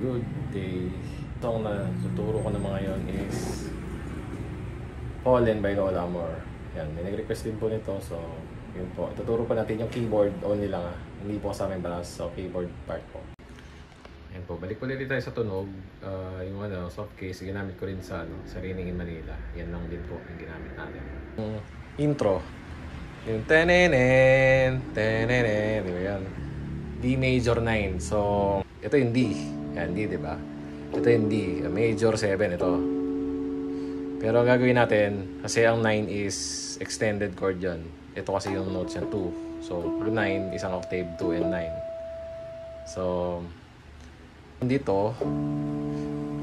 Good day. Song na tuturo ko naman ngayon is Fallen by Lola Amor. Yan, may nag-request din po nito. So, yun po. Tuturo po natin yung keyboard only lang ah. Hindi po kasama yung brass. So, keyboard part po. Yan po. Balik ulit tayo sa tunog. Yung soft case, ginamit ko rin sa Raining in Manila. Yan lang din po yung ginamit natin. Yung intro. Yung tenenen, tenenen. Di ba yan? D major 9. So, ito yung D. Yan, D, diba? Ito yung D. Major 7, ito. Pero ang gagawin natin, kasi ang 9 is extended chord yan. Ito kasi yung notes yan, 2. So, pag 9, isang octave, 2 and 9. So, dito,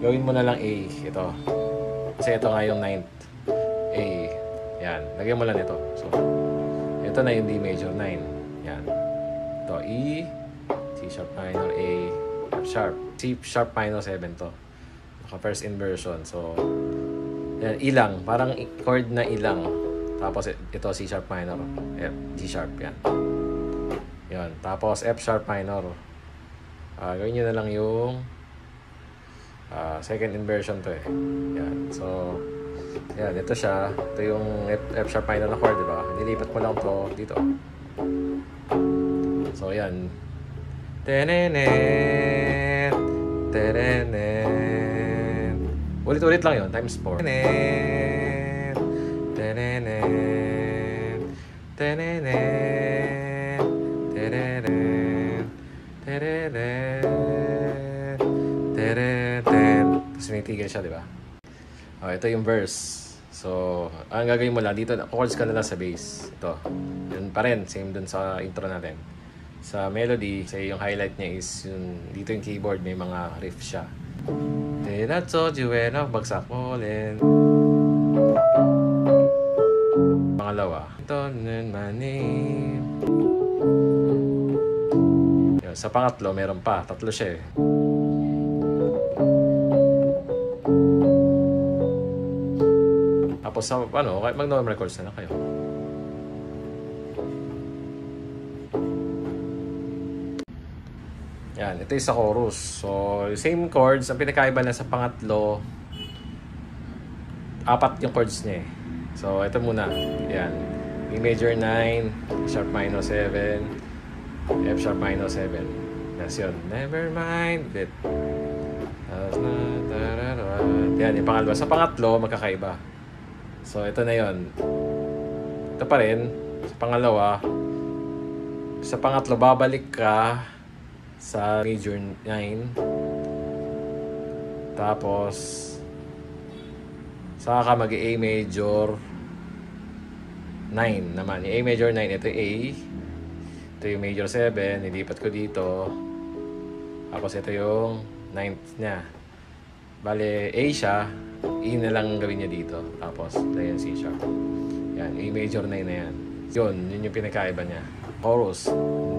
gawin mo na lang A. Ito. Kasi ito nga yung 9th. A. Yan. Lagyan mo lang ito. So, ito na yung D major 9. Yan. Ito, E, C sharp minor, A, F sharp. C sharp minor 7 to. Naka-first inversion. So, yan, ilang. Parang chord na ilang. Tapos, ito C sharp minor. F, G sharp. Yan. Yan. Tapos, F sharp minor. Gawin nyo na lang yung second inversion to eh. Yan. So, yan. Ito siya. Ito yung F sharp minor na chord, diba? Nilipat mo lang to dito. So, yan. Tenenet, tenenet. Ulit-ulit lang yun, times 4. Tenenet, tenenet, tenenet, tenenet, tenenet, tenenet. Tapos tinitigil siya, di ba? Ito yung verse. So, ang gagawin mo lang dito, chords ka na lang sa bass. Ito. Yun pa rin, same dun sa intro natin. Sa melody, say yung highlight niya is yung dito yung keyboard, may mga riff siya. Then I told you when I bagsak fallen. Pangalawa, don't know my name. Yun, sa pangatlo, meron pa. Tatlo siya eh. Tapos sa kahit mag-normal chords na kayo. Yan, ito yung sa chorus. So, same chords. Ang pinakaiba na sa pangatlo, 4 yung chords niya eh. So, ito muna. Yan. E major 9, sharp minor 7, F sharp minor 7. Yes, yun. Never mind it. Yan, yung pangalawa. Sa pangatlo, magkakaiba. So, ito na yun. Ito pa rin. Sa pangalawa, sa pangatlo, babalik ka sa major 9. Tapos saka ka mag-A major 9 naman. Yung A major 9, ito yung A. Ito yung major 7. Nilipat ko dito. Tapos ito yung 9th niya. Bale, A siya. E na lang gawin niya dito. Tapos, ito yung C sharp. Yan, A major 9 na yan. Yun yung pinakaiba niya. Chorus.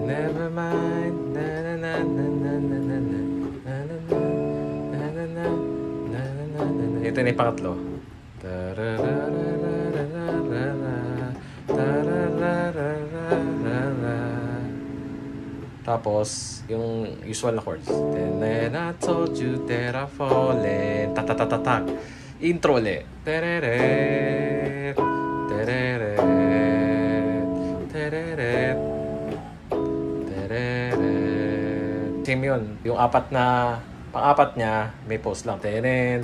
Never mind. Na na na na na na na na na na na na na na na. Ito na yung pangatlo. Tapos yung usual na chords. Then I told you that I fallen. Ta-ta-ta-ta-ta. Intro ulit. Tereret. Tereret. Tereret. Same yun. Yung pang-apat niya, may pause lang. Tenen,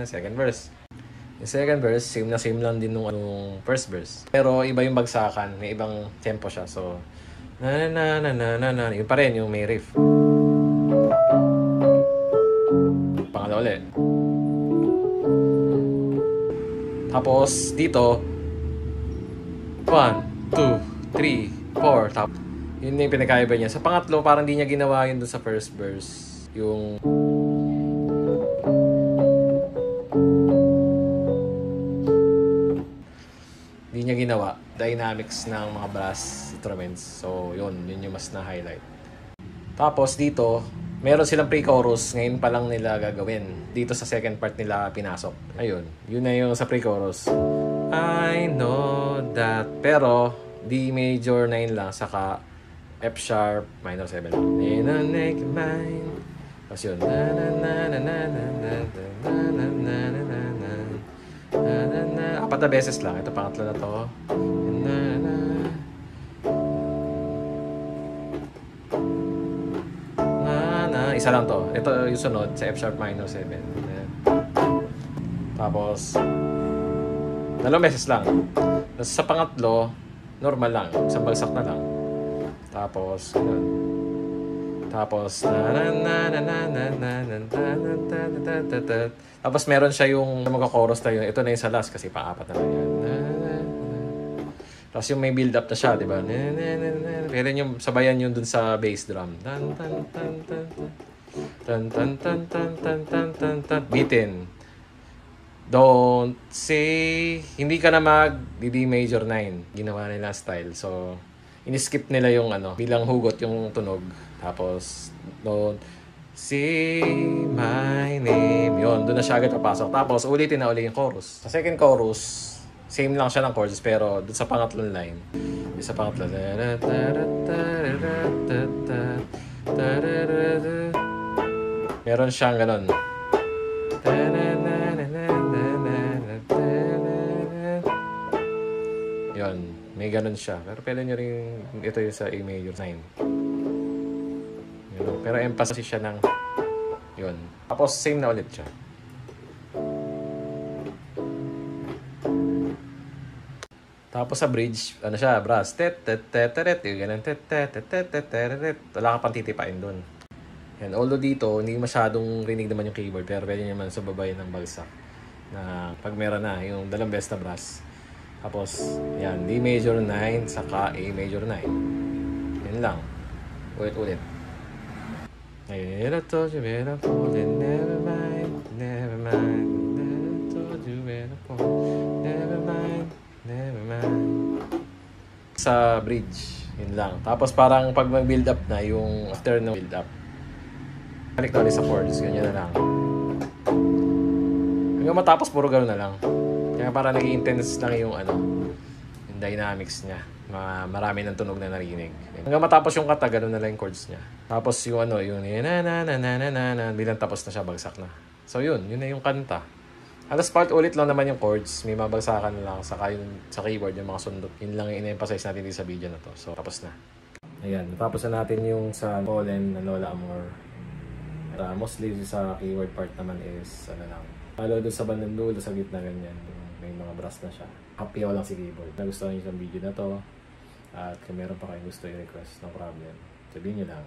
second verse. Yung second verse, same lang din nung first verse. Pero iba yung bagsakan, may ibang tempo siya. So, yun pa rin, yung may riff. Pangalawa ulit. Tapos, dito, 1, 2, 3, 4, tapos yun yung pinakaiba niya. Sa pangatlo, parang di niya ginawa yun dun sa first verse. Yung di niya ginawa dynamics ng mga brass instruments. So, yun yung mas na-highlight. Tapos dito, meron silang pre-chorus. Ngayon pa lang nila gagawin. Dito sa second part nila pinasok. Ayun, yun na yung sa pre-chorus. I know that. Pero, D major 9 lang, saka F sharp, minor 7 lang. Make mine. Tapos yun. Apat na beses lang. Ito, pangatlo na to. Isa lang to. Ito yung sunod sa F sharp minor 7. Tapos, dalawang beses lang. Tapos sa pangatlo, normal lang. Isang bagsak na lang. Tapos, yun. Tapos, tapos meron siya yung magka-chorus na yun. Ito na yung sa last kasi pang-apat na lang yan. Tapos yung may build up na siya, di ba? Pero yung sabayan yun dun sa bass drum. Bitin. Don't say, hindi ka na D major 9. Ginawa nila style. So, in-skip nila yung bilang hugot yung tunog. Tapos, don't say my name. Yun, doon na siya agad papasok. Tapos, ulitin na uli yung chorus. Sa second chorus, same lang siya ng chords, pero doon sa pangatlong line. Doon sa pangatlong meron siyang ganon. Yun, may ganon siya. Pero pwede nyo rin, ito yung sa A major 9. Yun, pero emphasis siya ng yun. Tapos same na ulit siya. Tapos sa bridge, siya, brass. Yung ganun. Wala ka pang titipain dun. Yan, although dito, hindi masyadong rinig naman yung keyboard, pero pwede naman sa babae ng bagsak na pag meron na, yung dalawang best na brass. Tapos, yan, D major 9, saka A major 9. Yan lang. Ulit-ulit. I told you when I fall, never mind, never mind. I told you when I fall, never mind, never mind. Sa bridge, yun lang. Tapos parang pag mag-build up na, yung after no build up, balik na ulit sa chords, ganyan na lang. Hanggang matapos, puro gano'n na lang. Kaya parang nag-i-intense lang yung yung dynamics niya. Marami ng tunog na narinig. Hanggang matapos yung kata, gano'n na lang yung chords niya. Tapos yung yung bilang tapos na siya, bagsak na. So yun na yung kanta. Alas part ulit lang naman yung chords. May mabagsakan na lang. Saka yung sa keyboard, yung mga sundot. Yun lang yung in-emphasize natin dito sa video na to. So tapos na. Ayan, natapos na natin yung sa Fallen na Lola Amor. Mostly sa keyword part naman is lang. Lalo doon sa bandang dulo, sa gitna ganyan. May mga brass na siya. Happy ako lang si keyboard. Nagustuhan niyo yung video na to. At kung meron pa kayong gusto i-request, no problem. Sabihin niyo lang.